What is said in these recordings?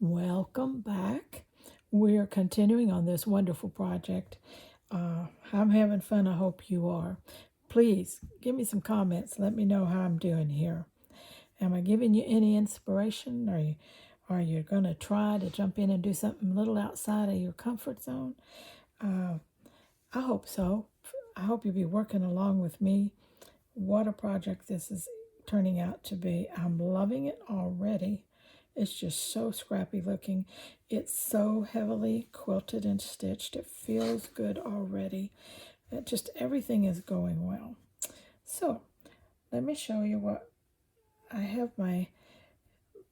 Welcome back. We're continuing on this wonderful project. I'm having fun. I hope you are. Please give me some comments. Let me know how I'm doing here. Am I giving you any inspiration? Are you going to try to jump in and do something a little outside of your comfort zone? I hope so. I hope you'll be working along with me. What a project this is turning out to be. I'm loving it already. It's just so scrappy looking. It's so heavily quilted and stitched. It feels good already. Just everything is going well. So let me show you what I have. The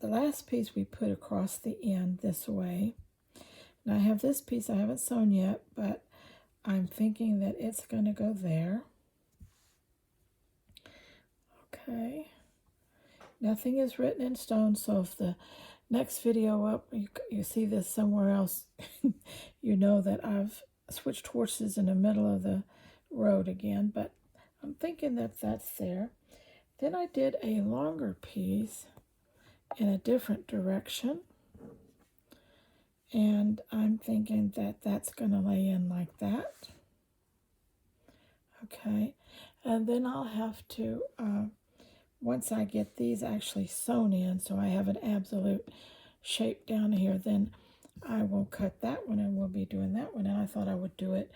last piece we put across the end this way. Now I have this piece I haven't sewn yet, but I'm thinking that it's going to go there. Okay. Nothing is written in stone, so if the next video up, you see this somewhere else, you know that I've switched horses in the middle of the road again, but I'm thinking that that's there. Then I did a longer piece in a different direction, and I'm thinking that that's going to lay in like that. Okay, and then I'll have to once I get these actually sewn in, so I have an absolute shape down here, then I will cut that one and we'll be doing that one. And I thought I would do it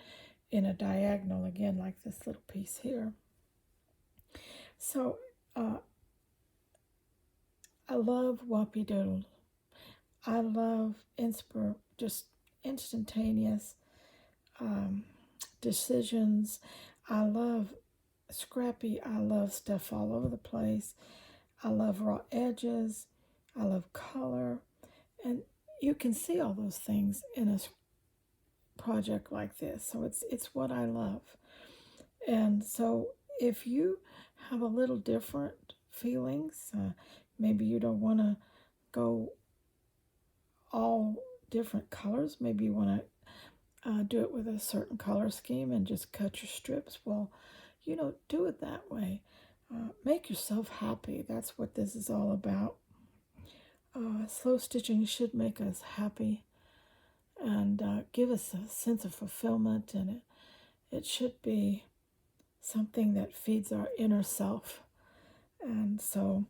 in a diagonal again, like this little piece here. So I love Whoppy Doodle. I love just instantaneous decisions. I love scrappy. I love stuff all over the place. I love raw edges. I love color. And you can see all those things in a project like this. So it's what I love. And so if you have a little different feelings, maybe you don't want to go all different colors. Maybe you want to do it with a certain color scheme and just cut your strips. Well, do it that way. Make yourself happy. That's what this is all about. Slow stitching should make us happy and give us a sense of fulfillment, and it should be something that feeds our inner self. And so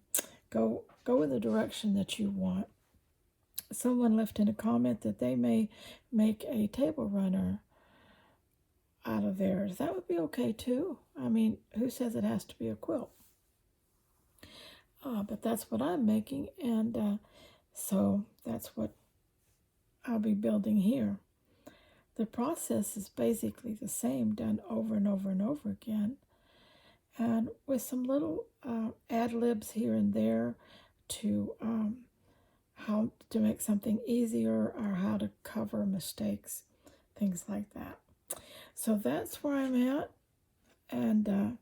go in the direction that you want. Someone left in a comment that they may make a table runner out of theirs. That would be okay too. I mean, who says it has to be a quilt? But that's what I'm making, and so that's what I'll be building here. The process is basically the same, done over and over and over again, and with some little ad-libs here and there to how to make something easier or how to cover mistakes, things like that. So that's where I'm at, and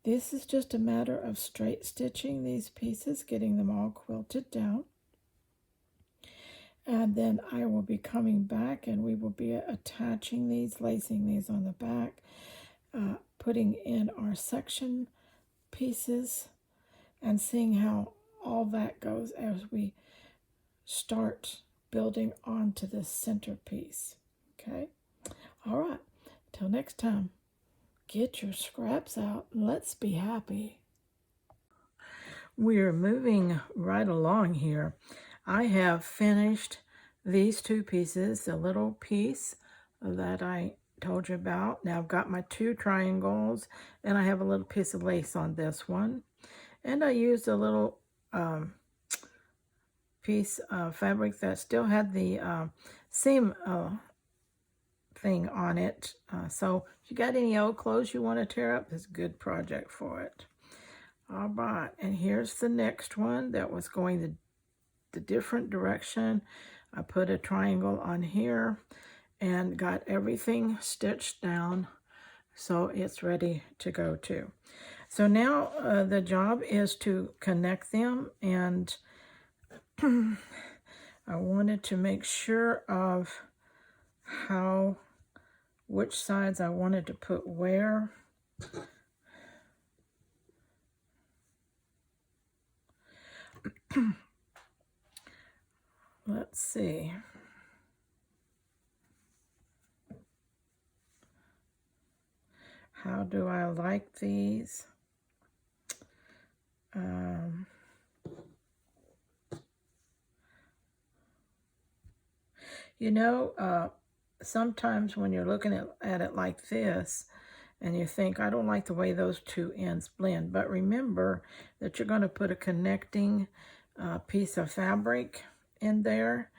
this is just a matter of straight stitching these pieces, getting them all quilted down. And then I will be coming back and we will be attaching these, lacing these on the back, putting in our section pieces, and seeing how all that goes as we start building onto the centerpiece. Okay? All right. Till next time. Get your scraps out and let's be happy. We're moving right along here. I have finished these two pieces, the little piece that I told you about. Now I've got my two triangles and I have a little piece of lace on this one. And I used a little piece of fabric that still had the seam thing on it. So if you got any old clothes you want to tear up, it's a good project for it. All right, and here's the next one that was going the different direction. I put a triangle on here and got everything stitched down so it's ready to go too. So now the job is to connect them, and I wanted to make sure of which sides I wanted to put where. let's see. How do I like these? You know, sometimes when you're looking at it like this, and you think, I don't like the way those two ends blend, but remember that you're going to put a connecting piece of fabric in there,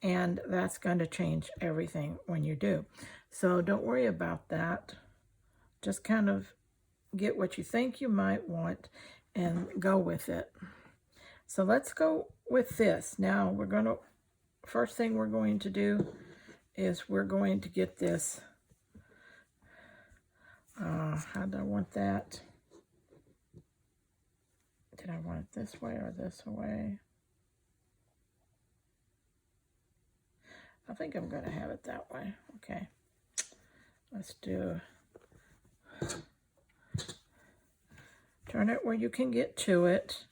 and that's going to change everything when you do. So don't worry about that. Just kind of get what you think you might want and go with it. So let's go with this. Now first thing we're going to do is we're going to get this, how do I want that? Did I want it this way or this way? I think I'm going to have it that way. Okay. Let's turn it where you can get to it.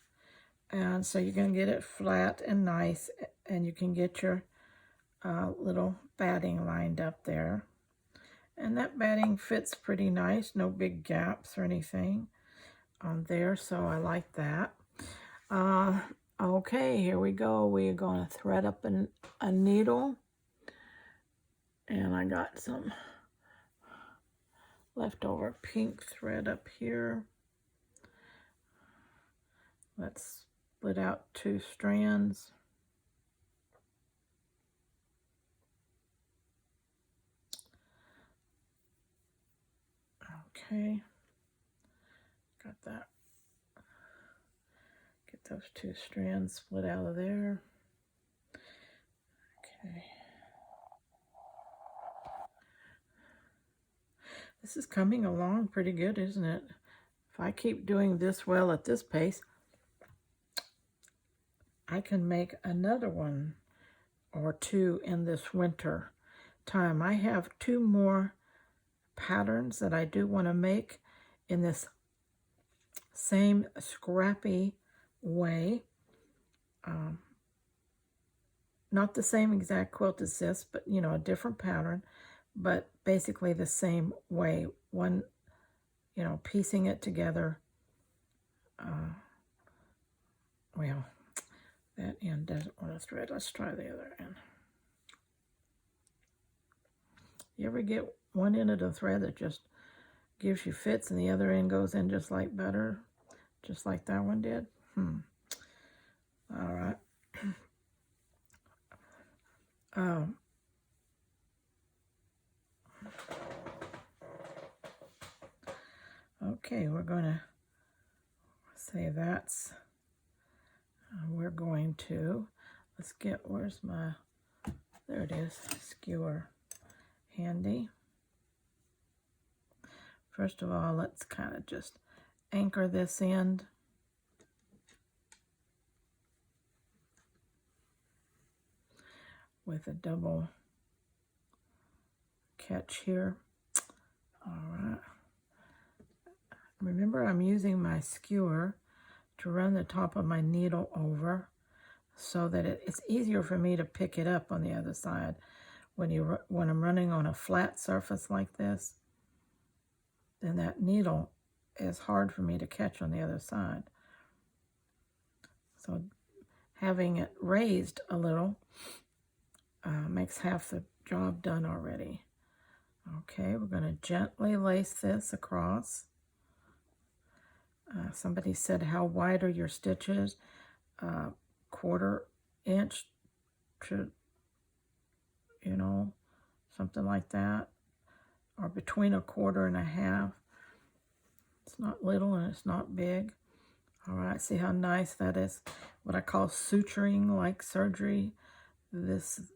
And so you're going to get it flat and nice, and you can get your little batting lined up there. And that batting fits pretty nice, no big gaps or anything on there, so I like that. Okay, here we go. We're going to thread up a needle, and I got some leftover pink thread up here. Let's split out 2 strands. Okay, got that. Get those 2 strands split out of there. Okay. This is coming along pretty good, isn't it? If I keep doing this well at this pace, I can make another one or 2 in this winter time. I have 2 more patterns that I do want to make in this same scrappy way. Not the same exact quilt as this, but you know, a different pattern, but basically the same way. One, you know, piecing it together. Well, that end doesn't want to thread. Let's try the other end. You ever get one end of the thread that just gives you fits and the other end goes in just like butter, just like that one did? All right. Okay, we're going to say that's, we're going to, let's get, where's my, there it is, skewer handy. First of all, let's kind of just anchor this end. With a double catch here. All right. Remember, I'm using my skewer to run the top of my needle over so that it's easier for me to pick it up on the other side. When I'm running on a flat surface like this, then that needle is hard for me to catch on the other side. So having it raised a little makes half the job done already. Okay, we're going to gently lace this across. Somebody said, how wide are your stitches? 1/4 inch to, you know, something like that. Or between 1/4 and 1/2. It's not little and it's not big. All right, see how nice that is? What I call suturing, like surgery. These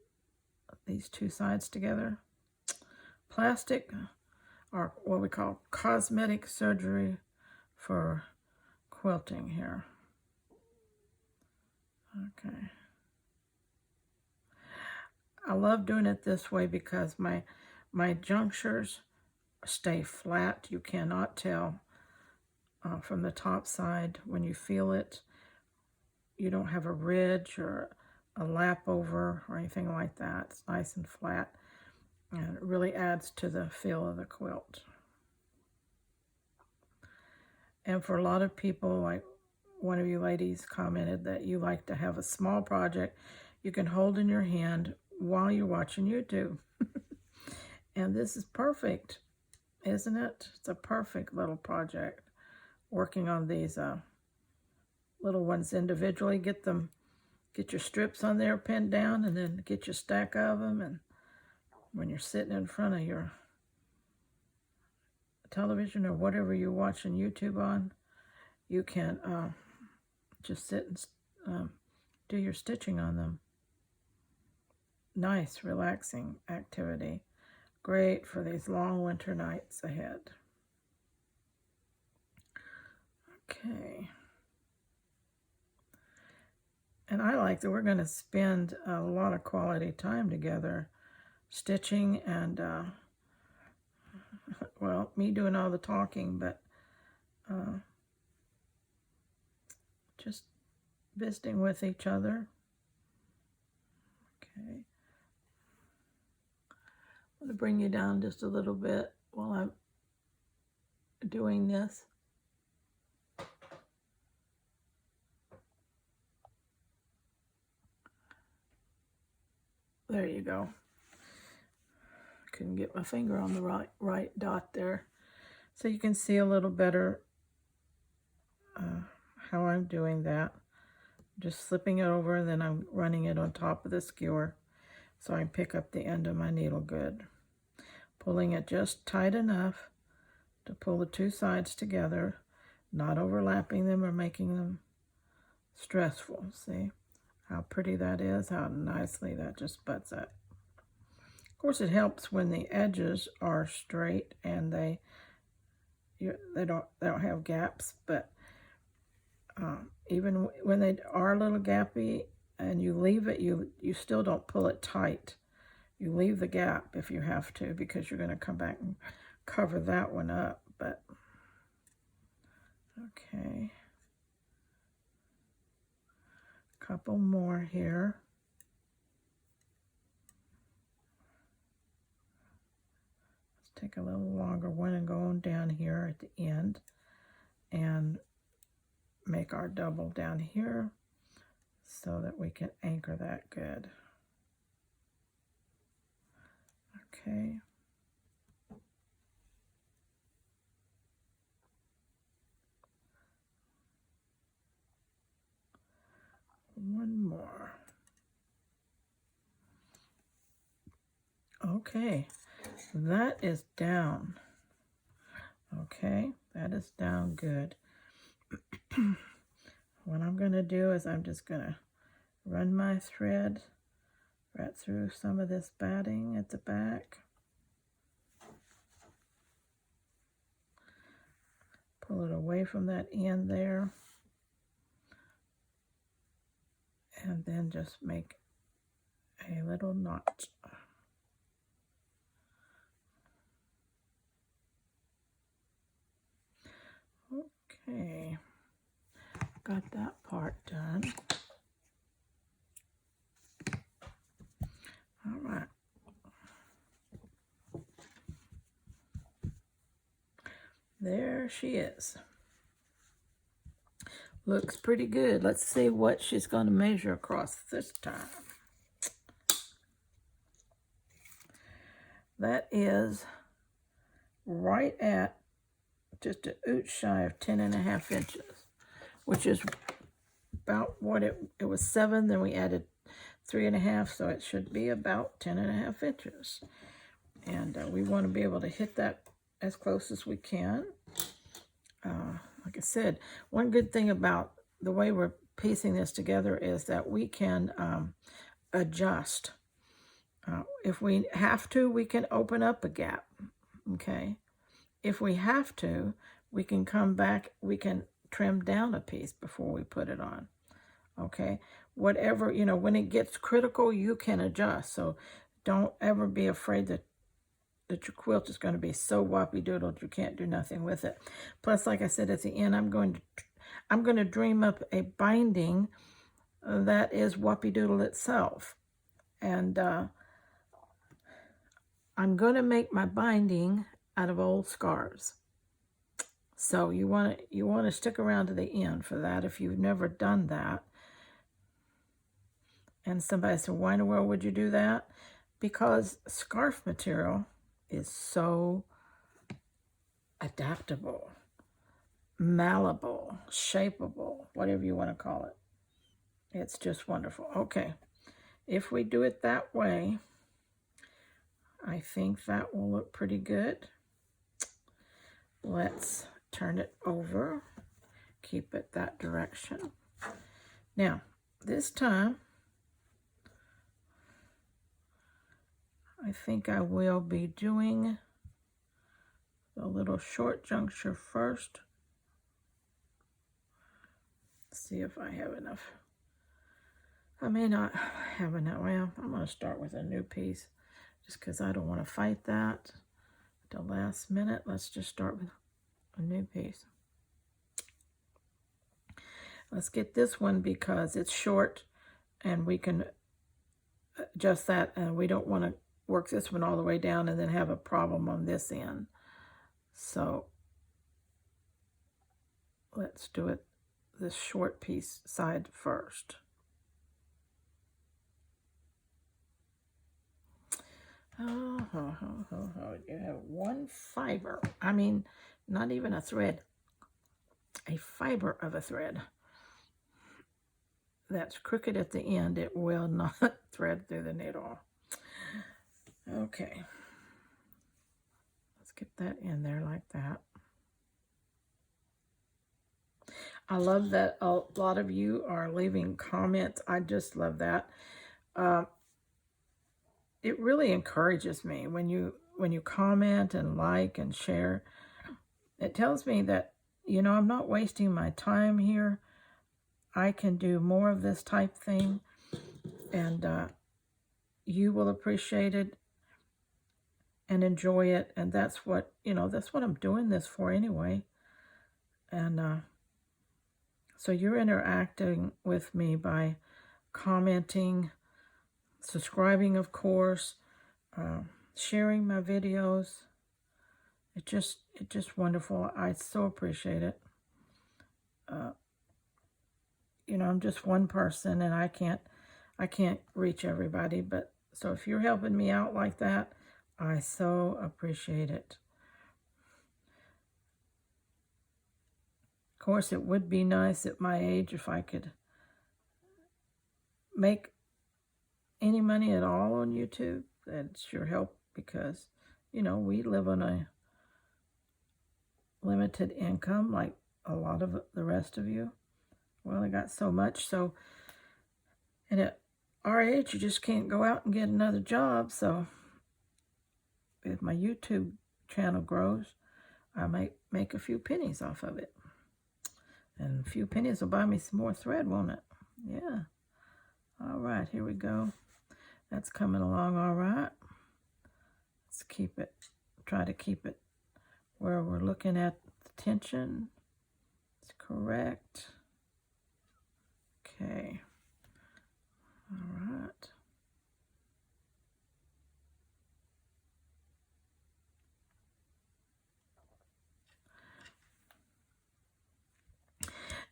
2 sides together. Plastic, or what we call cosmetic surgery for quilting here. Okay. I love doing it this way because my junctures stay flat. You cannot tell from the top side when you feel it. You don't have a ridge or a lap over or anything like that. It's nice and flat, and it really adds to the feel of the quilt. And for a lot of people, like one of you ladies commented that you like to have a small project you can hold in your hand while you're watching YouTube. And this is perfect, isn't it? It's a perfect little project. Working on these little ones individually, get your strips on there pinned down, and then get your stack of them. And when you're sitting in front of your television or whatever you're watching YouTube on, you can just sit and do your stitching on them. Nice, relaxing activity. Great for these long winter nights ahead. Okay. And I like that we're going to spend a lot of quality time together stitching and, well, me doing all the talking, but just visiting with each other. Okay. I'm going to bring you down just a little bit while I'm doing this. There you go. Couldn't get my finger on the right dot there. So you can see a little better how I'm doing that. Just slipping it over, and then I'm running it on top of the skewer so I can pick up the end of my needle good. Pulling it just tight enough to pull the two sides together, not overlapping them or making them stressful. See how pretty that is, how nicely that just butts up. Of course, it helps when the edges are straight and they don't have gaps, but even when they are a little gappy and you leave it, you still don't pull it tight. You leave the gap if you have to, because you're going to come back and cover that one up. But okay, a couple more here. Let's take a little longer one and go on down here at the end and make our double down here so that we can anchor that good. Okay. One more. Okay, that is down. Okay, that is down good. What I'm going to do is I'm just going to run my thread right through some of this batting at the back. Pull it away from that end there. And then just make a little knot. Okay, got that part done. All right. There she is. Looks pretty good. Let's see what she's going to measure across this time. That is right at just an ooch shy of 10.5 inches, which is about what it was 7, then we added 3.5, so it should be about 10.5 inches. And we want to be able to hit that as close as we can. Like I said, one good thing about the way we're piecing this together is that we can adjust. If we have to, we can open up a gap, okay? If we have to, we can come back, we can trim down a piece before we put it on, okay? Whatever, you know, when it gets critical, you can adjust. So don't ever be afraid that your quilt is going to be so whoppy-doodled you can't do nothing with it. Plus, like I said at the end, I'm going to dream up a binding that is Whoopie-Doodle itself. And I'm going to make my binding out of old scarves. So you want to stick around to the end for that if you've never done that. And somebody said, why in the world would you do that? Because scarf material is so adaptable, malleable, shapeable, whatever you want to call it. It's just wonderful. Okay, if we do it that way, I think that will look pretty good. Let's turn it over, keep it that direction. Now, this time, I think I will be doing the little short juncture first. See if I have enough. I may not have enough. Well, I'm going to start with a new piece just because I don't want to fight that at the last minute. Let's just start with a new piece. Let's get this one because it's short and we can adjust that, and we don't want to work this one all the way down and then have a problem on this end. So let's do it this short piece side first. You have one fiber. I mean, not even a thread. A fiber of a thread that's crooked at the end. It will not thread through the needle. Okay. Let's get that in there like that. I love that a lot of you are leaving comments. I just love that. It really encourages me when you comment and like and share. It tells me that, you know, I'm not wasting my time here. I can do more of this type thing, and you will appreciate it and enjoy it. And that's what, you know, that's what I'm doing this for anyway. And so you're interacting with me by commenting, subscribing, of course, sharing my videos. It's just wonderful. I so appreciate it. You know, I'm just one person, and I can't reach everybody. But so if you're helping me out like that, I so appreciate it. Of course, it would be nice at my age if I could make any money at all on YouTube. That'd sure help because, you know, we live on a limited income like a lot of the rest of you. Well, I got so much. So, and at our age, you just can't go out and get another job. So if my YouTube channel grows, I might make a few pennies off of it. And a few pennies will buy me some more thread, won't it? Yeah. All right, here we go. That's coming along all right. Let's keep it, try to keep it where we're looking at the tension. It's correct. Okay. All right.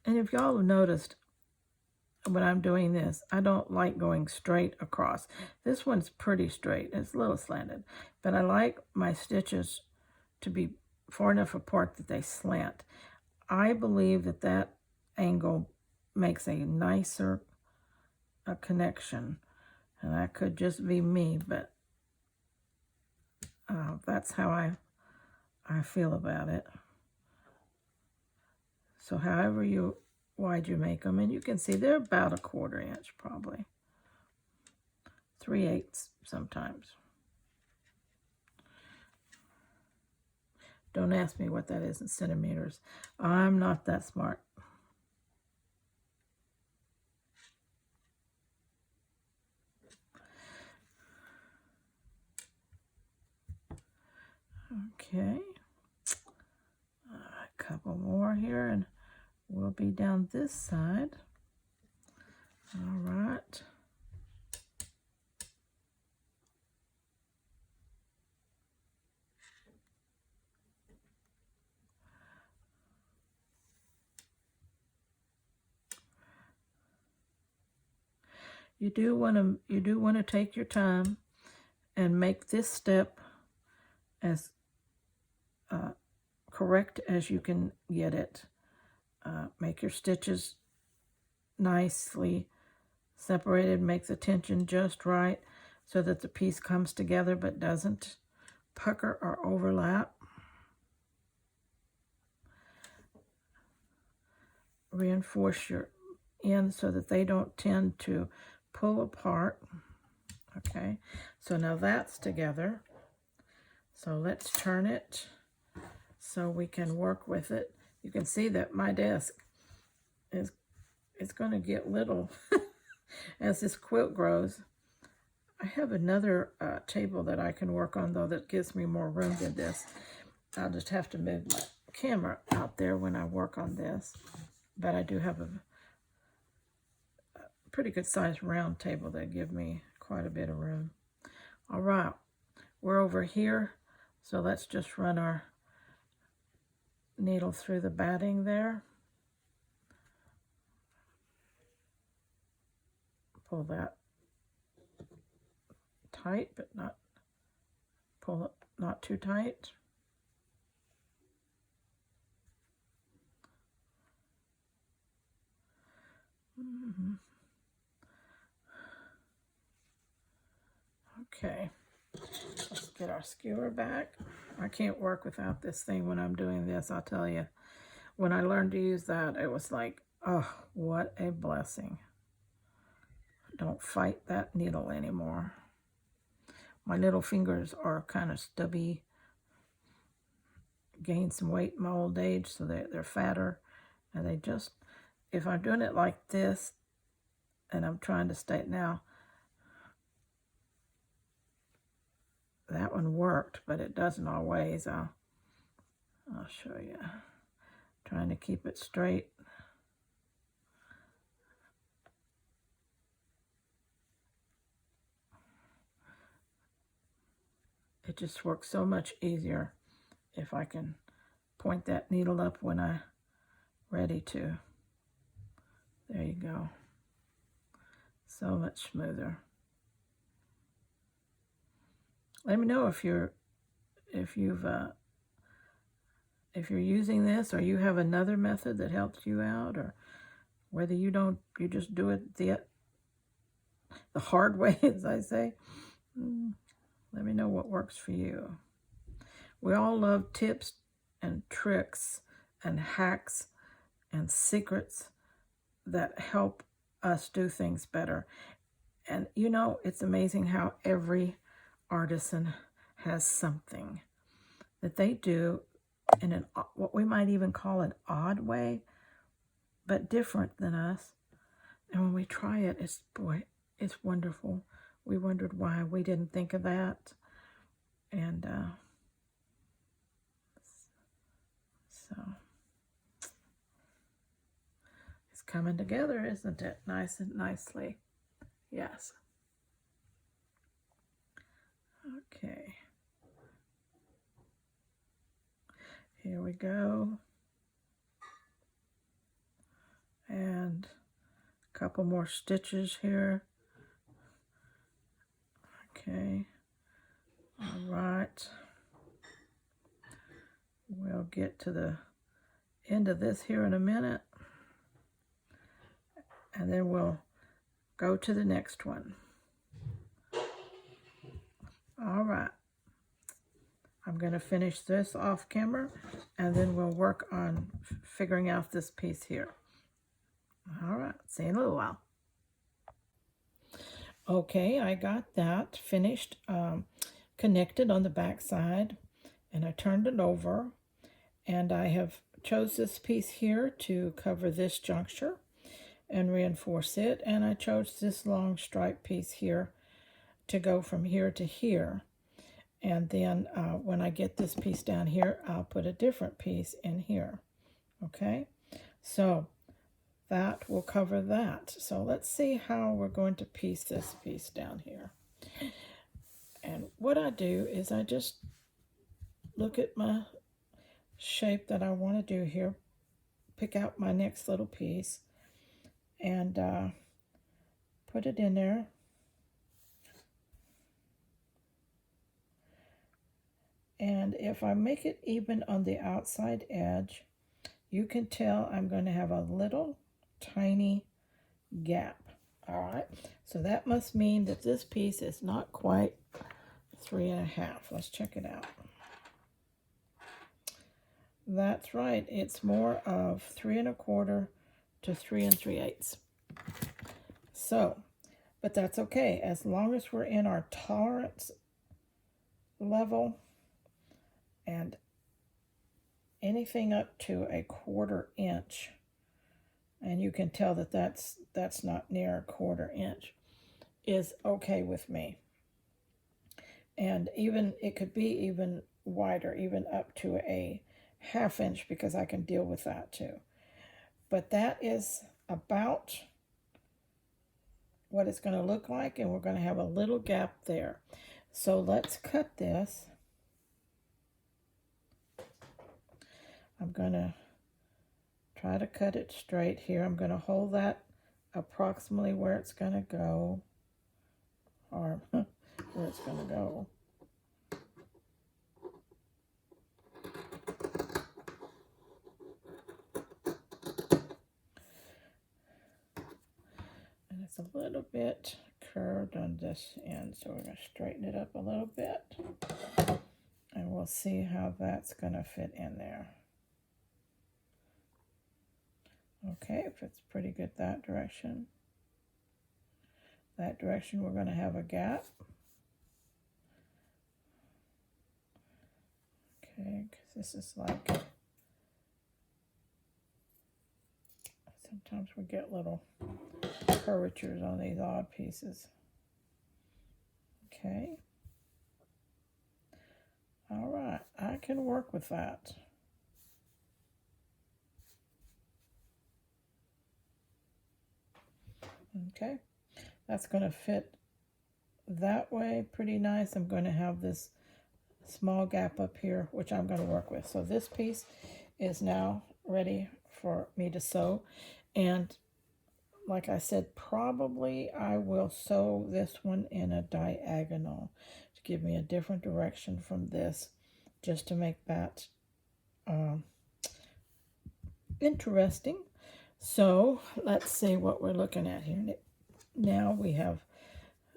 And if y'all have noticed, when I'm doing this, I don't like going straight across. This one's pretty straight. It's a little slanted. But I like my stitches to be far enough apart that they slant. I believe that that angle makes a nicer connection. And that could just be me, but that's how I feel about it. So however wide you make them, and you can see they're about a 1/4 inch probably. 3/8 sometimes. Don't ask me what that is in centimeters. I'm not that smart. Okay. A couple more here, and we'll be down this side. All right. You do want to take your time and make this step as correct as you can get it. Make your stitches nicely separated, make the tension just right so that the piece comes together but doesn't pucker or overlap. Reinforce your ends so that they don't tend to pull apart. Okay, so now that's together. So let's turn it so we can work with it. You can see that my desk is going to get little as this quilt grows. I have another table that I can work on, though, that gives me more room than this. I'll just have to move my camera out there when I work on this. But I do have a pretty good sized round table that give me quite a bit of room. All right, we're over here. So let's just run our needle through the batting there. Pull that tight, but not pull it not too tight. Okay, let's get our skewer back. I can't work without this thing when I'm doing this, I'll tell you. When I learned to use that, it was like, oh, what a blessing. Don't fight that needle anymore. My little fingers are kind of stubby. Gained some weight in my old age, so they're fatter. And they just, if I'm doing it like this, and I'm trying to stay now, that one worked, but it doesn't always. I'll show you. Trying to keep it straight. It just works so much easier if I can point that needle up when I'm ready to. There you go. So much smoother. Let me know if you're using this, or you have another method that helps you out, or whether you just do it the hard way, as I say. Let me know what works for you. We all love tips and tricks and hacks and secrets that help us do things better. And you know, it's amazing how every artisan has something that they do in what we might even call an odd way, but different than us. And when we try it, it's wonderful. We wondered why we didn't think of that. And so it's coming together, isn't it? Nice and nicely. Yes. Okay. Here we go. And a couple more stitches here. Okay. All right. We'll get to the end of this here in a minute. And then we'll go to the next one. All right. I'm going to finish this off camera, and then we'll work on figuring out this piece here. All right. See you in a little while. Okay, I got that finished, connected on the back side, and I turned it over, and I have chose this piece here to cover this juncture and reinforce it, and I chose this long stripe piece here to go from here to here. And then when I get this piece down here, I'll put a different piece in here. Okay, so that will cover that. So let's see how we're going to piece this piece down here. And what I do is I just look at my shape that I want to do here, pick out my next little piece, and put it in there. And if I make it even on the outside edge, you can tell I'm going to have a little tiny gap. All right, so that must mean that this piece is not quite 3.5. Let's check it out. That's right, it's more of 3.25 to 3 3/8. So, but that's okay, as long as we're in our tolerance level, and anything up to 1/4 inch, and you can tell that that's not near 1/4 inch, is okay with me. And even it could be even wider, even up to 1/2 inch, because I can deal with that too. But that is about what it's going to look like, and we're going to have a little gap there. So let's cut this. I'm going to try to cut it straight here. I'm going to hold that approximately where it's going to go, or where it's going to go. And it's a little bit curved on this end, so we're going to straighten it up a little bit, and we'll see how that's going to fit in there. Okay, if it's pretty good that direction. That direction we're going to have a gap. Okay, because this is like, sometimes we get little curvatures on these odd pieces. Okay. All right, I can work with that. Okay, that's going to fit that way pretty nice. I'm going to have this small gap up here, which I'm going to work with. So this piece is now ready for me to sew. And like I said, probably I will sew this one in a diagonal to give me a different direction from this, just to make that interesting. So let's see what we're looking at here. Now we have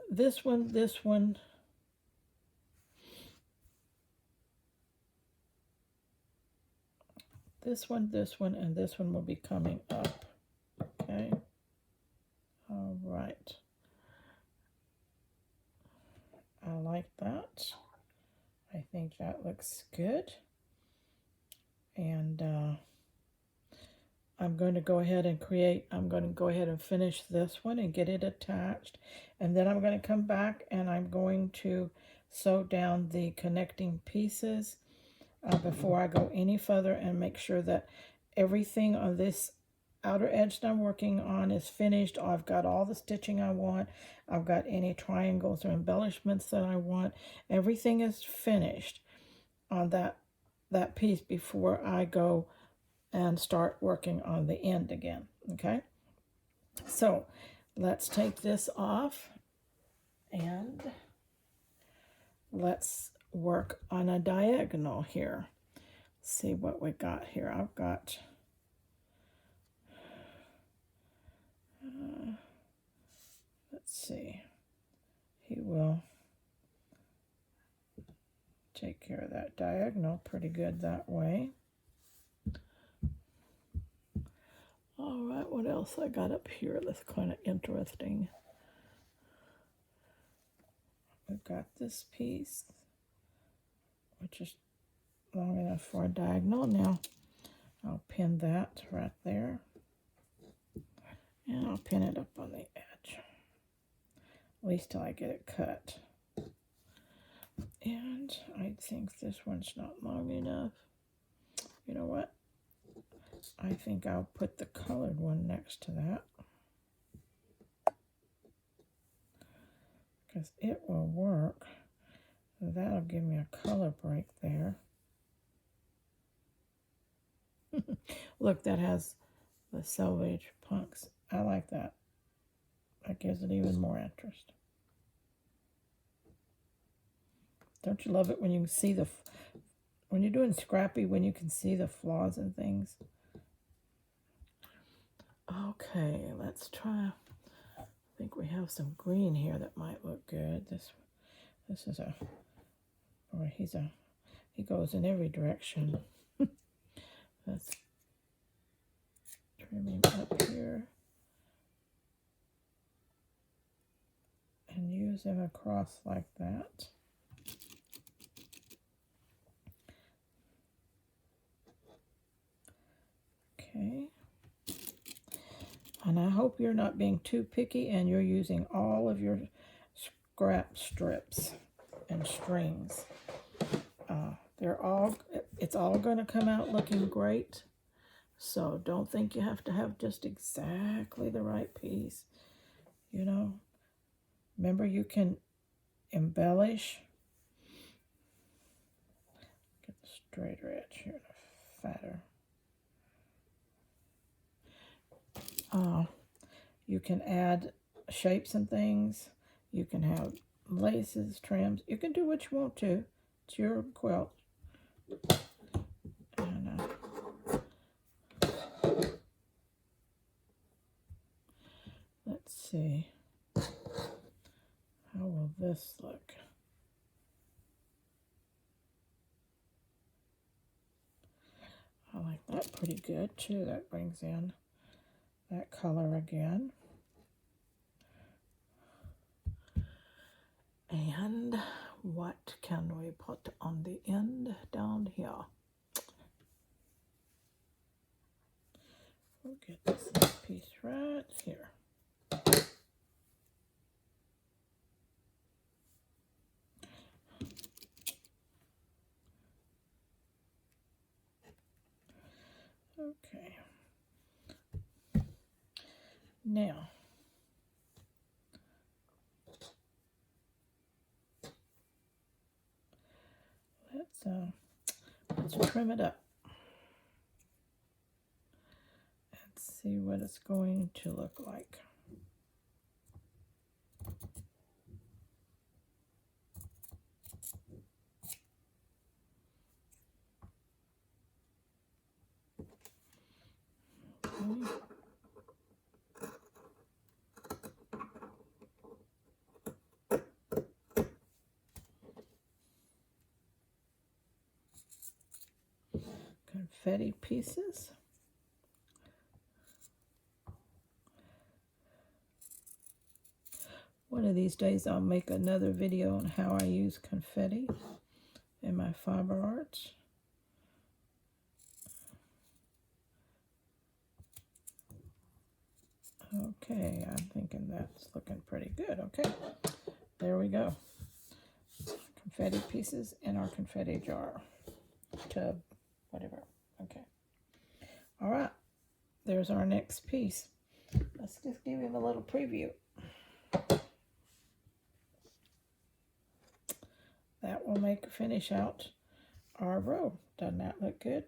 this one, this one, this one, this one, and this one will be coming up. Okay. All right. I like that. I think that looks good. And I'm going to go ahead and finish this one and get it attached. And then I'm going to come back and I'm going to sew down the connecting pieces before I go any further, and make sure that everything on this outer edge that I'm working on is finished. I've got all the stitching I want. I've got any triangles or embellishments that I want. Everything is finished on that piece before I go and start working on the end again. Okay, so let's take this off and let's work on a diagonal here. See what we got here. I've got let's see, he will take care of that diagonal pretty good that way. All right, what else I got up here that's kind of interesting? We've got this piece, which is long enough for a diagonal. Now I'll pin that right there, and I'll pin it up on the edge, at least till I get it cut. And I think this one's not long enough. You know what? I think I'll put the colored one next to that, because it will work. That'll give me a color break there. Look, that has the selvage punks. I like that. That gives it even more interest. Don't you love it when you see when you're doing scrappy, when you can see the flaws and things? Okay, let's try. I think we have some green here that might look good. This is he goes in every direction. Let's trim him up here and use him across like that. Okay. And I hope you're not being too picky and you're using all of your scrap strips and strings. It's all going to come out looking great. So don't think you have to have just exactly the right piece. You know, remember you can embellish. Get the straighter edge here, the fatter. You can add shapes and things. You can have laces, trims. You can do what you want to. It's your quilt. And let's see. How will this look? I like that pretty good too. That brings in that color again. And what can we put on the end down here? We'll get this piece right here. Okay. Now, let's trim it up. Let's see what it's going to look like. Okay. Confetti pieces. One of these days I'll make another video on how I use confetti in my fiber arts. Okay, I'm thinking that's looking pretty good. Okay, there we go. Confetti pieces in our confetti jar, tub, whatever. Okay. All right, there's our next piece. Let's just give him a little preview. That will finish out our row. Doesn't that look good?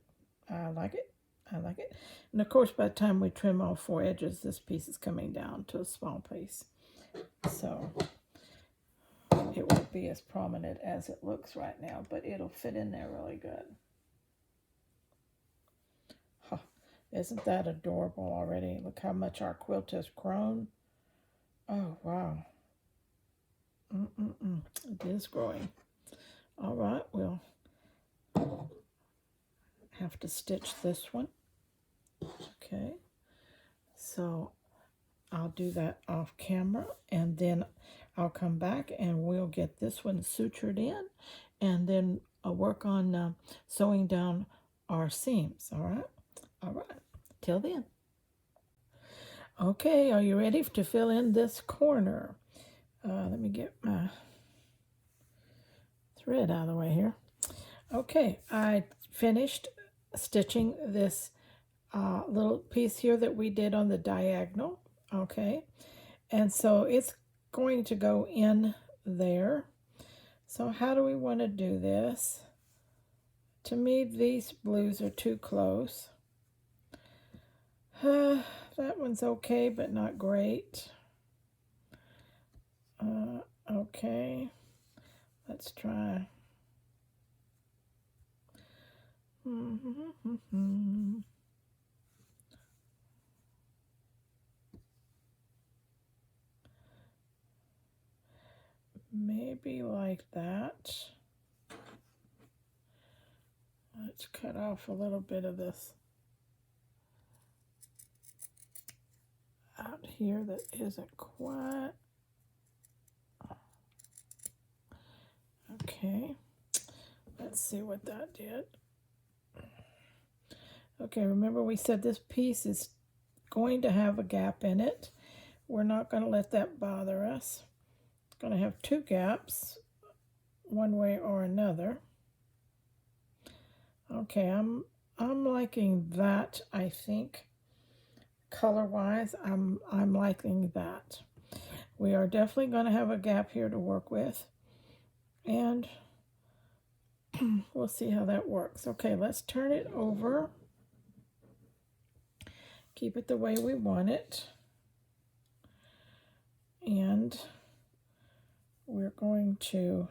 I like it. I like it. And of course, by the time we trim all 4 edges, this piece is coming down to a small piece. So it won't be as prominent as it looks right now, but it'll fit in there really good. Huh. Isn't that adorable already? Look how much our quilt has grown. Oh, wow. It is growing. All right, we'll have to stitch this one. Okay, so I'll do that off camera, and then I'll come back and we'll get this one sutured in, and then I'll work on sewing down our seams. All right, all right, till then. Okay, are you ready to fill in this corner? Let me get my thread out of the way here. Okay, I finished stitching this little piece here that we did on the diagonal. Okay, and so it's going to go in there. So how do we want to do this? To me, these blues are too close. That one's okay, but not great. Okay, let's try. Maybe like that. Let's cut off a little bit of this out here that isn't quite. Okay, let's see what that did. Okay, remember we said this piece is going to have a gap in it. We're not going to let that bother us. It's going to have two gaps, one way or another. Okay, I'm liking that. I think color-wise, I'm liking that. We are definitely going to have a gap here to work with, and we'll see how that works. Okay, let's turn it over. Keep it the way we want it, and we're going to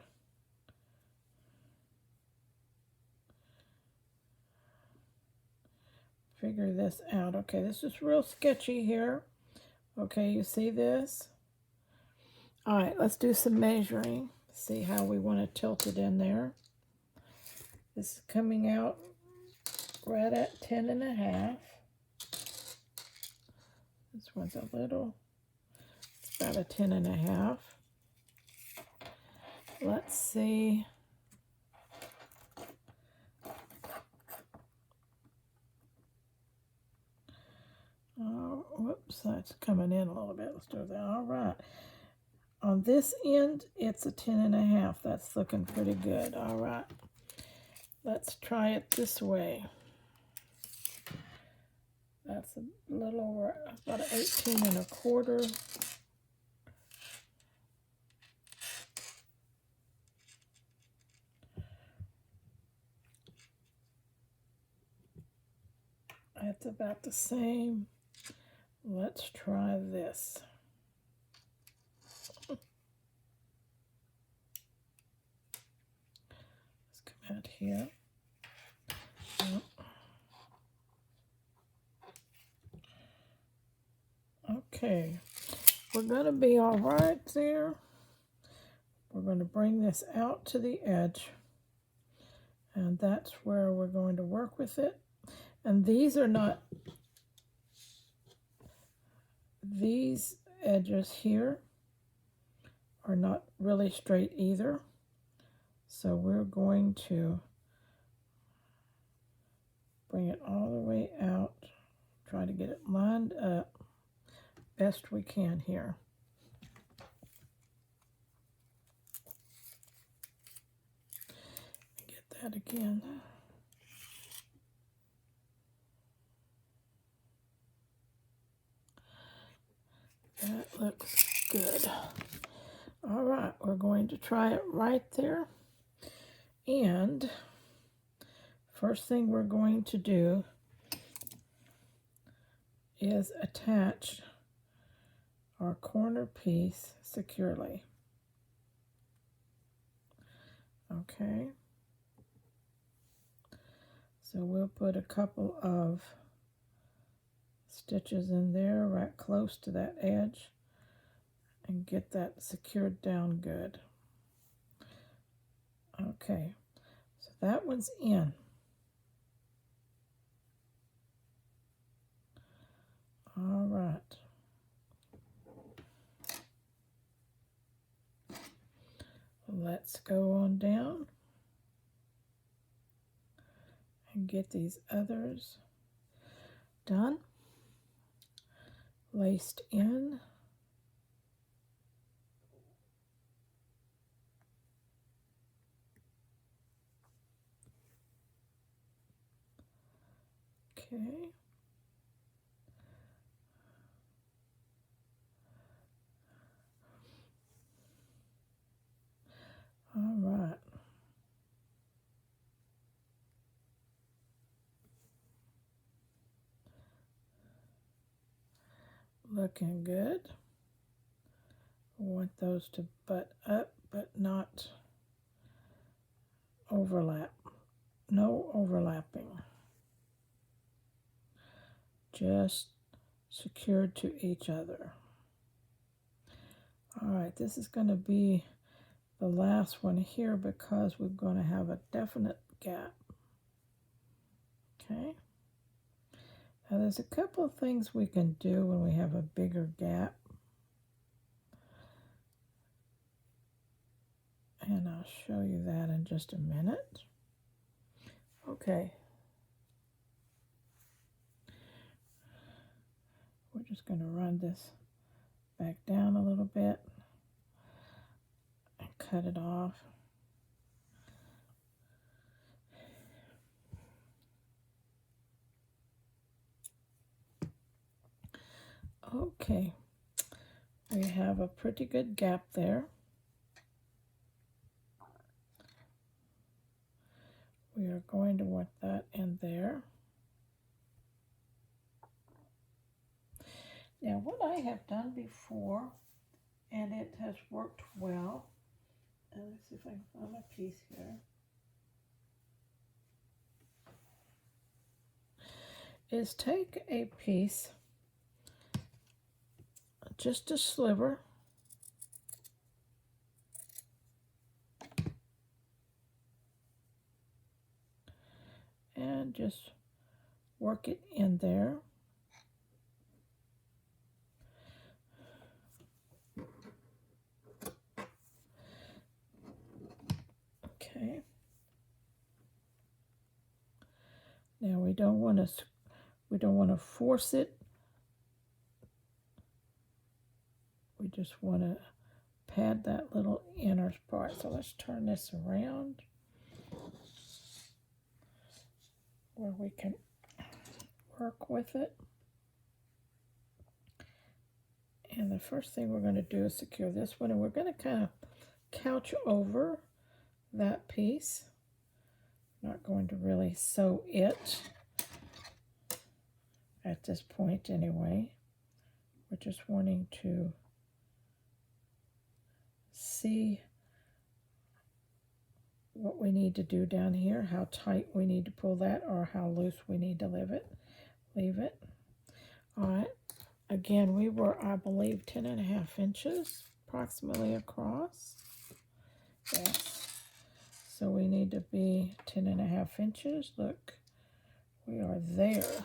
figure this out. Okay, this is real sketchy here. Okay, you see this? All right, let's do some measuring. See how we want to tilt it in there. This is coming out right at 10.5. This one's a little, it's about a 10.5. Let's see. Oh, whoops, that's coming in a little bit. Let's do that. All right. On this end, it's a 10.5. That's looking pretty good. All right. Let's try it this way. That's a little over about 18.25. That's about the same. Let's try this. Let's come out here. Yep. Okay, we're going to be all right there. We're going to bring this out to the edge, and that's where we're going to work with it. And these are not, these edges here are not really straight either. So we're going to bring it all the way out, try to get it lined up best we can here. Get that again. That looks good. All right, we're going to try it right there. And first thing we're going to do is attach our corner piece securely. Okay. So we'll put a couple of stitches in there right close to that edge and get that secured down good. Okay, so that one's in. All right. Let's go on down and get these others done, laced in. Okay, All right. Looking good. I want those to butt up, but not overlap. No overlapping. Just secured to each other. All right, this is going to be the last one here because we're going to have a definite gap. Okay. Now there's a couple of things we can do when we have a bigger gap. And I'll show you that in just a minute. Okay. We're just going to run this back down a little bit and cut it off. Okay, we have a pretty good gap there. We are going to want that in there. Now what I have done before, and it has worked well, and let's see if I can find my piece here, is take a piece, just a sliver, and just work it in there. Okay. Now we don't want to force it. We just want to pad that little inner part. So let's turn this around where we can work with it. And the first thing we're going to do is secure this one, and we're going to kind of couch over that piece. Not going to really sew it at this point anyway. We're just wanting to see what we need to do down here, how tight we need to pull that, or how loose we need to leave it. All right. Again, we were, I believe, 10.5 inches approximately across. Yes. So we need to be 10.5 inches. Look, we are there.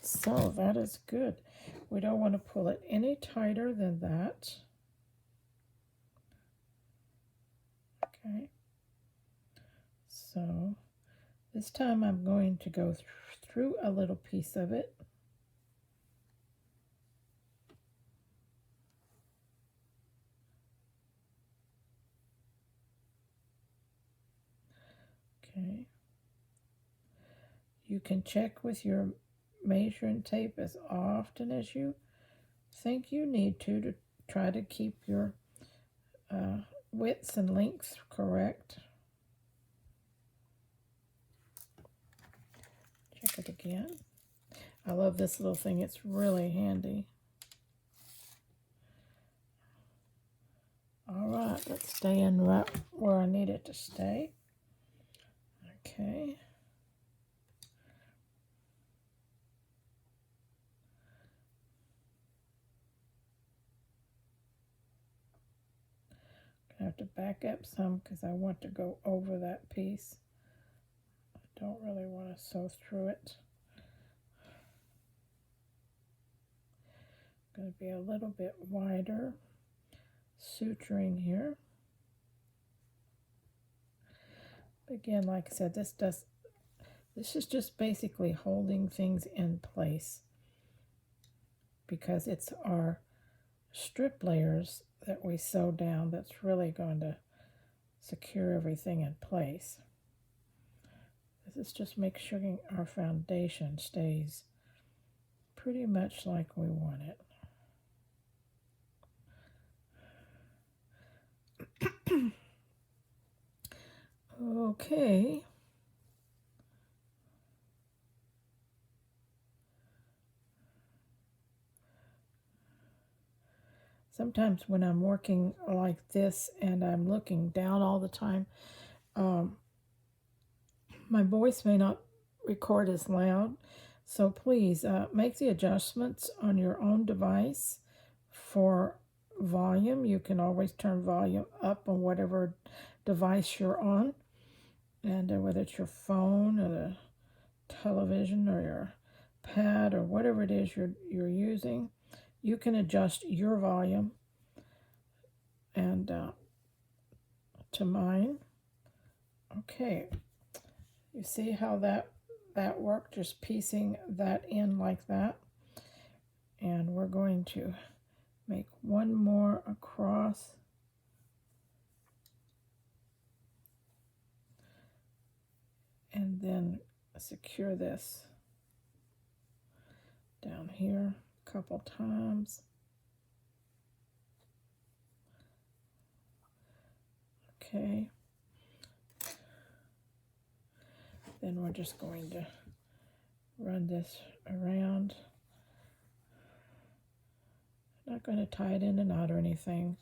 So that is good. We don't want to pull it any tighter than that. Okay. So this time I'm going to go through a little piece of it. Okay. You can check with your measuring tape as often as you think you need to try to keep your widths and lengths correct. Check it again. I love this little thing. It's really handy. All right, let's stay in right where I need it to stay. Okay. I have to back up some because I want to go over that piece. I don't really want to sew through it. Going to be a little bit wider suturing here. Again, like I said, this is just basically holding things in place because it's our strip layers that we sew down that's really going to secure everything in place. This is just make sure our foundation stays pretty much like we want it. Okay. Sometimes when I'm working like this and I'm looking down all the time, um, my voice may not record as loud. So please make the adjustments on your own device for volume. You can always turn volume up on whatever device you're on, and whether it's your phone or the television or your pad or whatever it is you're using, you can adjust your volume and to mine. Okay, you see how that worked, just piecing that in like that. And we're going to make one more across. And then secure this down here a couple times. Okay. Then we're just going to run this around. Not going to tie it in a knot or anything.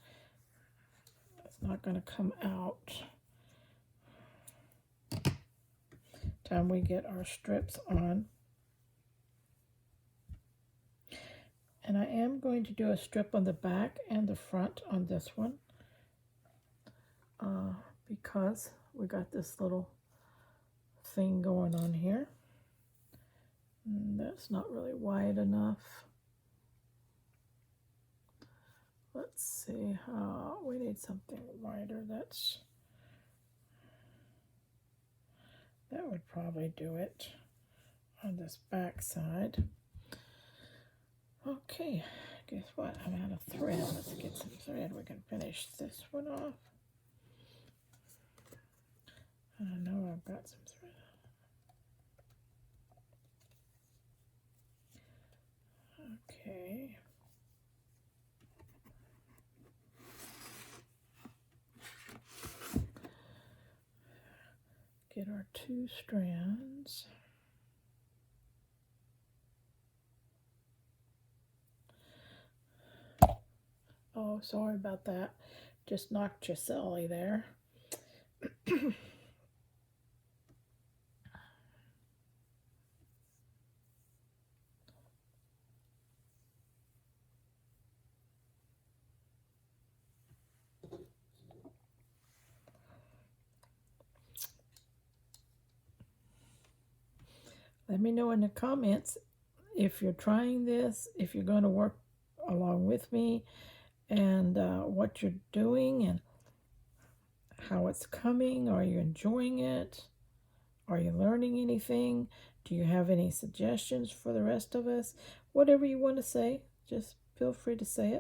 It's not going to come out. Time we get our strips on. And I am going to do a strip on the back and the front on this one because we got this little thing going on here. And that's not really wide enough. Let's see how we need something wider. That would probably do it on this back side. Okay, guess what? I'm out of thread. Let's get some thread. We can finish this one off. I know I've got some thread. Okay. Get our 2 strands. Oh, sorry about that. Just knocked you silly there. Let me know in the comments if you're trying this, if you're going to work along with me, and what you're doing and how it's coming. Are you enjoying it? Are you learning anything? Do you have any suggestions for the rest of us? Whatever you want to say, just feel free to say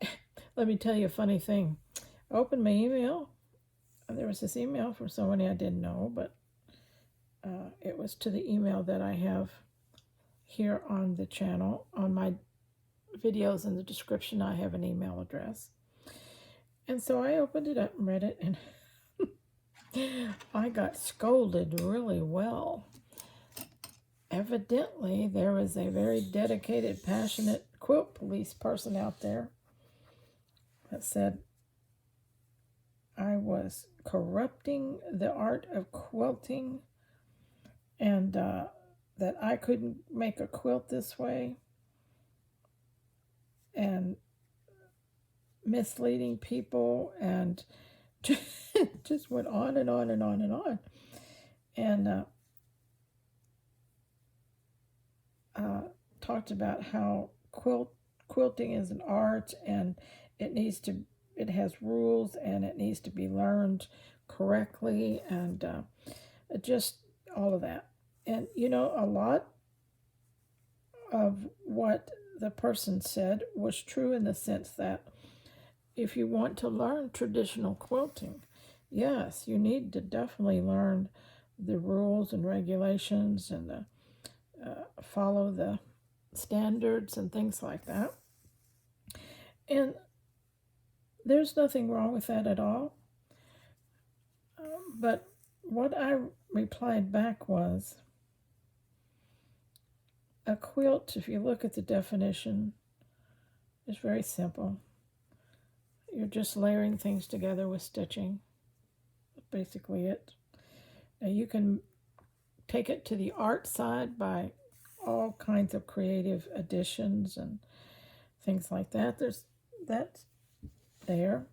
it. Let me tell you a funny thing. I opened my email. There was this email from somebody I didn't know, but it was to the email that I have here on the channel. On my videos in the description, I have an email address. And so I opened it up and read it, and I got scolded really well. Evidently, there is a very dedicated, passionate quilt police person out there that said I was corrupting the art of quilting and that I couldn't make a quilt this way and misleading people, and just went on and on and on and on. And talked about how quilting is an art and it has rules and it needs to be learned correctly, and just all of that. And you know, a lot of what the person said was true in the sense that if you want to learn traditional quilting, yes, you need to definitely learn the rules and regulations and follow the standards and things like that. And there's nothing wrong with that at all. But what I replied back was, a quilt, if you look at the definition, is very simple. You're just layering things together with stitching. That's basically it. Now you can take it to the art side by all kinds of creative additions and things like that. That's there.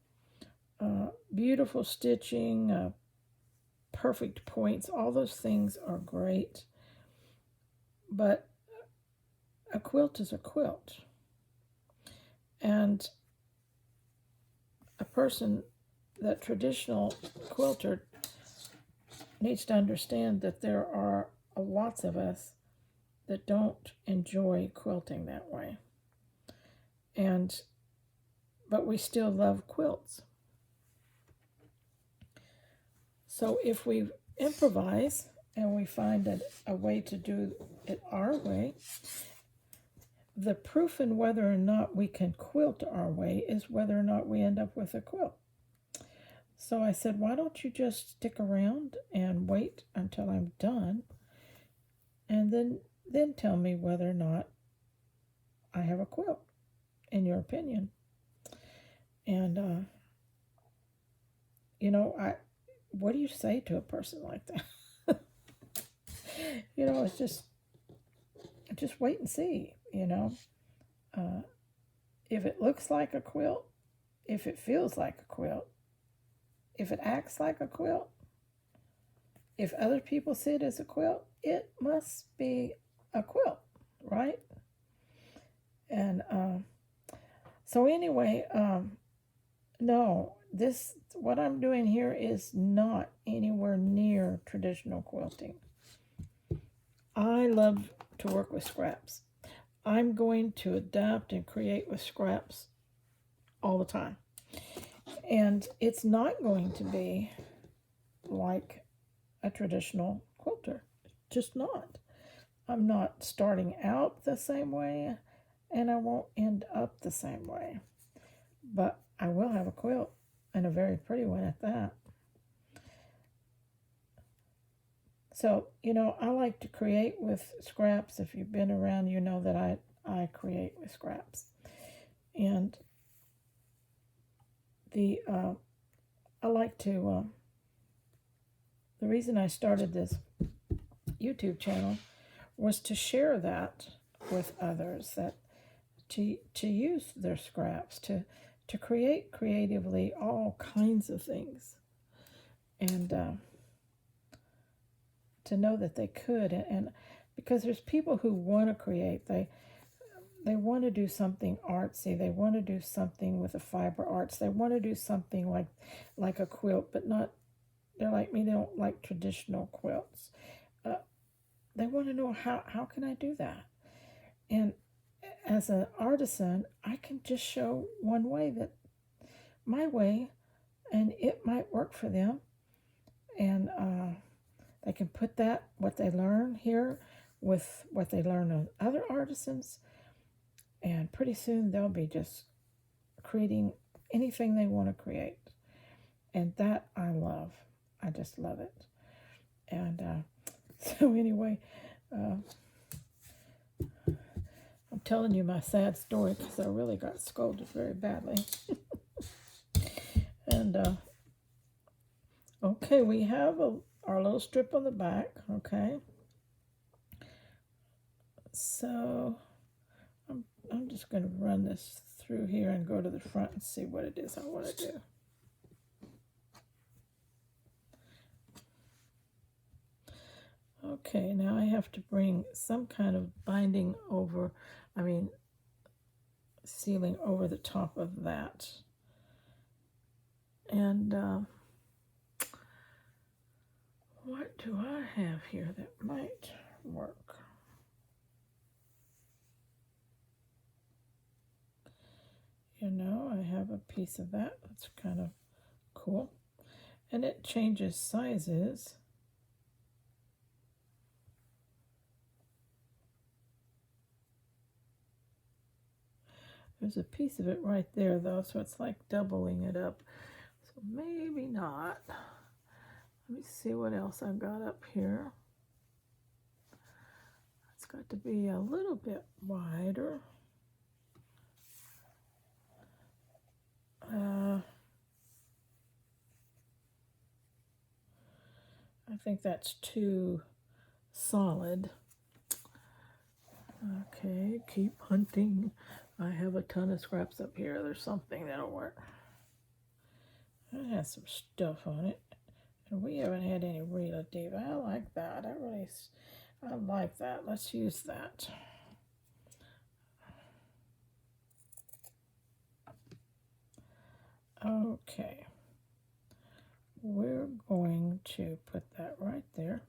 Beautiful stitching, perfect points, all those things are great. But a quilt is a quilt. And a person, that traditional quilter, needs to understand that there are lots of us that don't enjoy quilting that way. But we still love quilts. So if we improvise and we find a way to do it our way, the proof in whether or not we can quilt our way is whether or not we end up with a quilt. So I said, why don't you just stick around and wait until I'm done, and then tell me whether or not I have a quilt, in your opinion. And what do you say to a person like that? It's just wait and see. If it looks like a quilt, if it feels like a quilt, if it acts like a quilt, if other people see it as a quilt, it must be a quilt, right? And so anyway, no, what I'm doing here is not anywhere near traditional quilting. I love to work with scraps. I'm going to adapt and create with scraps all the time. And it's not going to be like a traditional quilter. Just not. I'm not starting out the same way, and I won't end up the same way. But I will have a quilt, and a very pretty one at that. So, I like to create with scraps. If you've been around, you know that I create with scraps. And I like to, the reason I started this YouTube channel was to share that with others, that to use their scraps, to create creatively all kinds of things. And to know that they could, and because there's people who want to create, they want to do something artsy, they want to do something with the fiber arts, they want to do something like a quilt, but not, they're like me, they don't like traditional quilts. They want to know how can I do that. And as an artisan, I can just show one way, that my way, and it might work for them. And they can put what they learn here with what they learn on other artisans, and pretty soon they'll be just creating anything they want to create. And that I love. I just love it. And so anyway, I'm telling you my sad story because I really got scolded very badly. And okay, we have our little strip on the back. Okay, so I'm just going to run this through here and go to the front and see what it is I want to do. Okay, now I have to bring some kind of binding sealing over the top of that. And what do I have here that might work? I have a piece of that. That's kind of cool. And it changes sizes. There's a piece of it right there, though, so it's like doubling it up. So maybe not. Let me see what else I've got up here. It's got to be a little bit wider. I think that's too solid. Okay, keep hunting. I have a ton of scraps up here. There's something that'll work. It has some stuff on it. And we haven't had any relative. I like that. I like that. Let's use that. Okay. We're going to put that right there.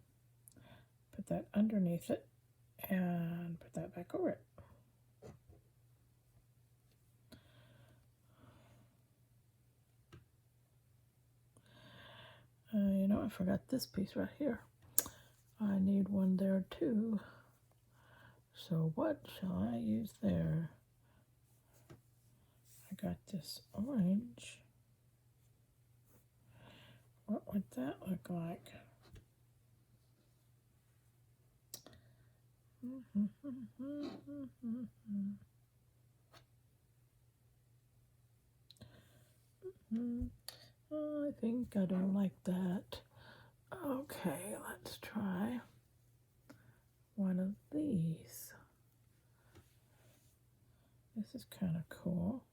Put that underneath it. And put that back over it. You know, I forgot this piece right here. I need one there too. So what shall I use there? I got this orange. What would that look like? I think I don't like that. Okay, let's try one of these. This is kind of cool.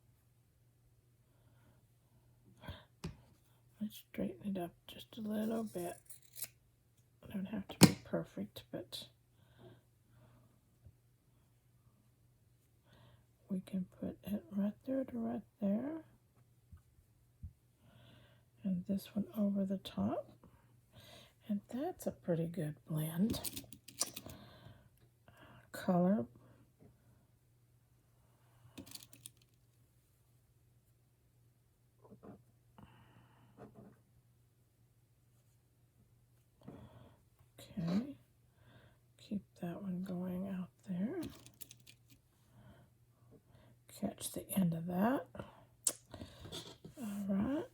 Let's straighten it up just a little bit. I don't have to be perfect, but we can put it right there to right there. And this one over the top. And that's a pretty good blend. Color. Okay. Keep that one going out there. Catch the end of that. All right.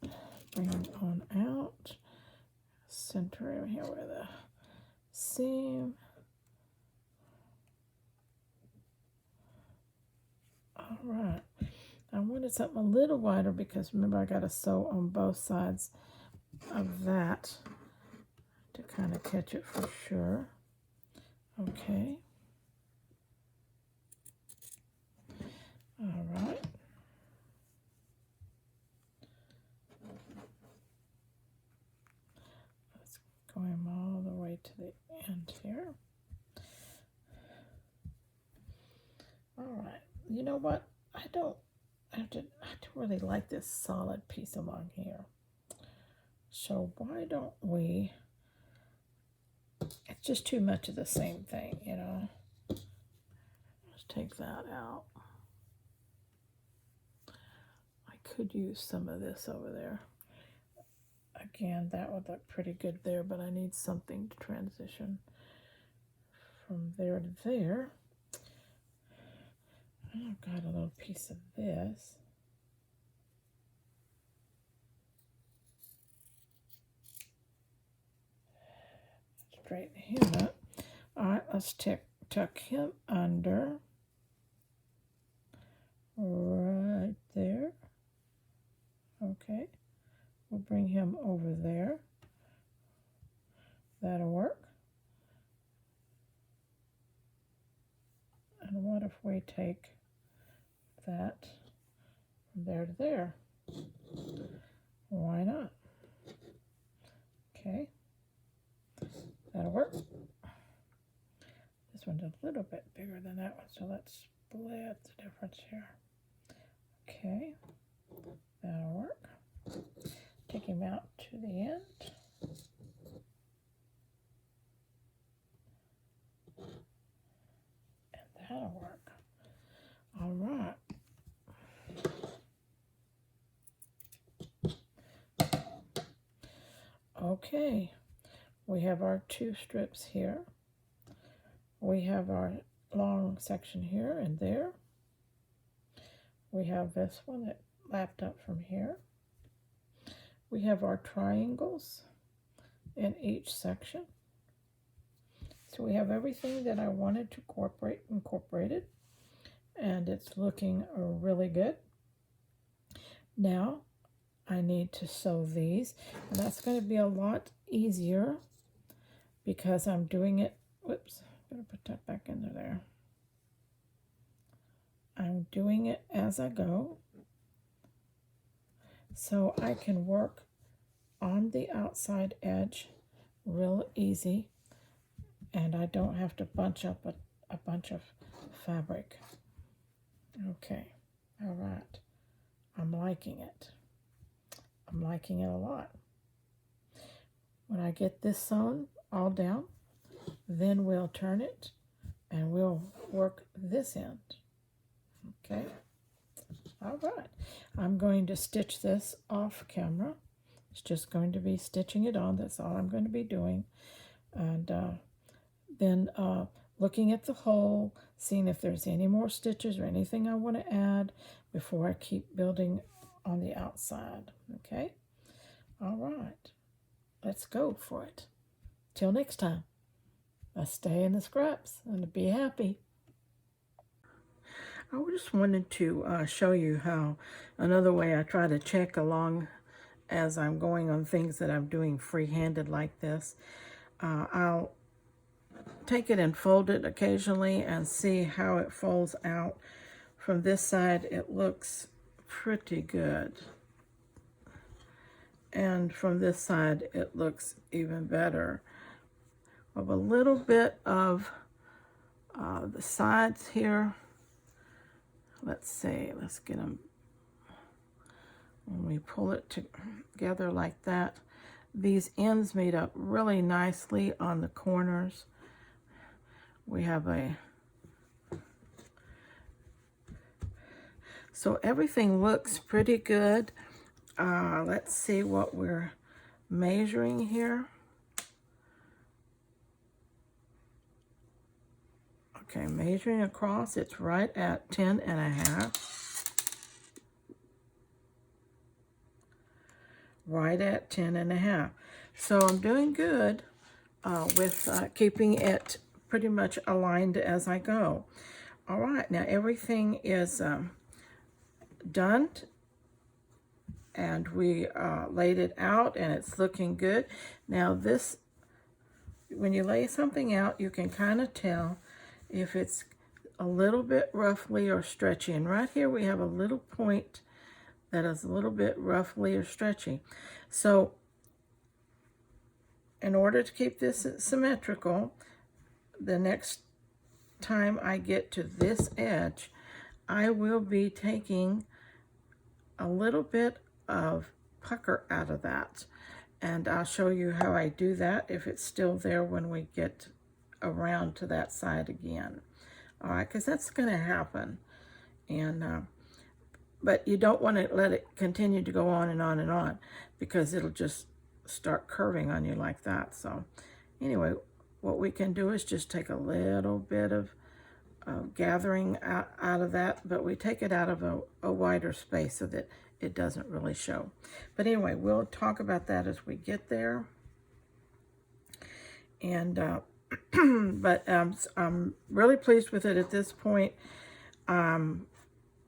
Bring it on out. Center over here where the seam. All right. I wanted something a little wider because remember I got to sew on both sides of that to kind of catch it for sure. Okay. All right. Let's go him all the way to the end here. All right. You know what? I don't really like this solid piece along here. So why don't we? It's just too much of the same thing, you know. Let's take that out. I could use some of this over there. Again, that would look pretty good there, but I need something to transition from there to there. I've got a little piece of this. Straighten him up. All right, let's tuck him under right there. Okay, we'll bring him over there. That'll work. And what if we take that from there to there? Why not? Okay, that'll work. This one's a little bit bigger than that one, so let's split the difference here. Okay, that'll work. Take him out to the end. And that'll work. All right. Okay, we have our two strips here. We have our long section here and there. We have this one that lapped up from here. We have our triangles in each section. So we have everything that I wanted to incorporated, and it's looking really good. Now I need to sew these, and that's going to be a lot easier because I'm doing it. Whoops, I'm going to put that back in there. I'm doing it as I go, so I can work on the outside edge real easy, and I don't have to bunch up a bunch of fabric. Okay, all right. I'm liking it. I'm liking it a lot. When I get this sewn all down, then we'll turn it and we'll work this end. Okay, all right. I'm going to stitch this off camera. It's just going to be stitching it on. That's all I'm going to be doing. And then looking at the hole, seeing if there's any more stitches or anything I want to add before I keep building on the outside. Okay, all right, let's go for it. Till next time, let's stay in the scraps and be happy. I just wanted to show you how another way I try to check along as I'm going on things that I'm doing free-handed like this. I'll take it and fold it occasionally and see how it folds out. From this side, it looks pretty good. And from this side, it looks even better. With a little bit of the sides here. Let's see, let's get them. When we pull it together like that, these ends meet up really nicely on the corners. We have so everything looks pretty good. Let's see what we're measuring here. Okay, measuring across, it's right at 10.5. Right at 10.5. So I'm doing good with keeping it pretty much aligned as I go. All right, now everything is done, and we laid it out, and it's looking good. Now this, when you lay something out, you can kind of tell if it's a little bit roughly or stretchy. And right here we have a little point that is a little bit roughly or stretchy. So in order to keep this symmetrical, the next time I get to this edge, I will be taking a little bit of pucker out of that. And I'll show you how I do that if it's still there when we get around to that side again. All right, because that's going to happen. And but you don't want to let it continue to go on and on and on, because it'll just start curving on you like that. So anyway, what we can do is just take a little bit of gathering out of that, but we take it out of a wider space so that it doesn't really show. But anyway, we'll talk about that as we get there. And but I'm really pleased with it at this point. I'm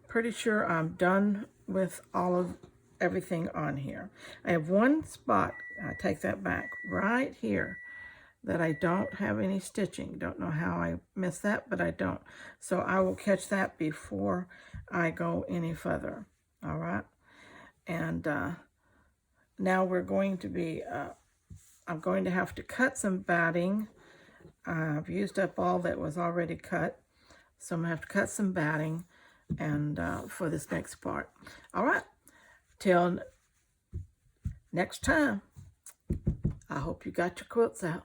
pretty sure I'm done with all of everything on here. I have one spot, I take that back, right here, that I don't have any stitching. Don't know how I missed that, but I don't. So I will catch that before I go any further. All right. And now we're going to be, I'm going to have to cut some batting. I've used up all that was already cut. So I'm going to have to cut some batting and for this next part. All right. Till next time, I hope you got your quilts out.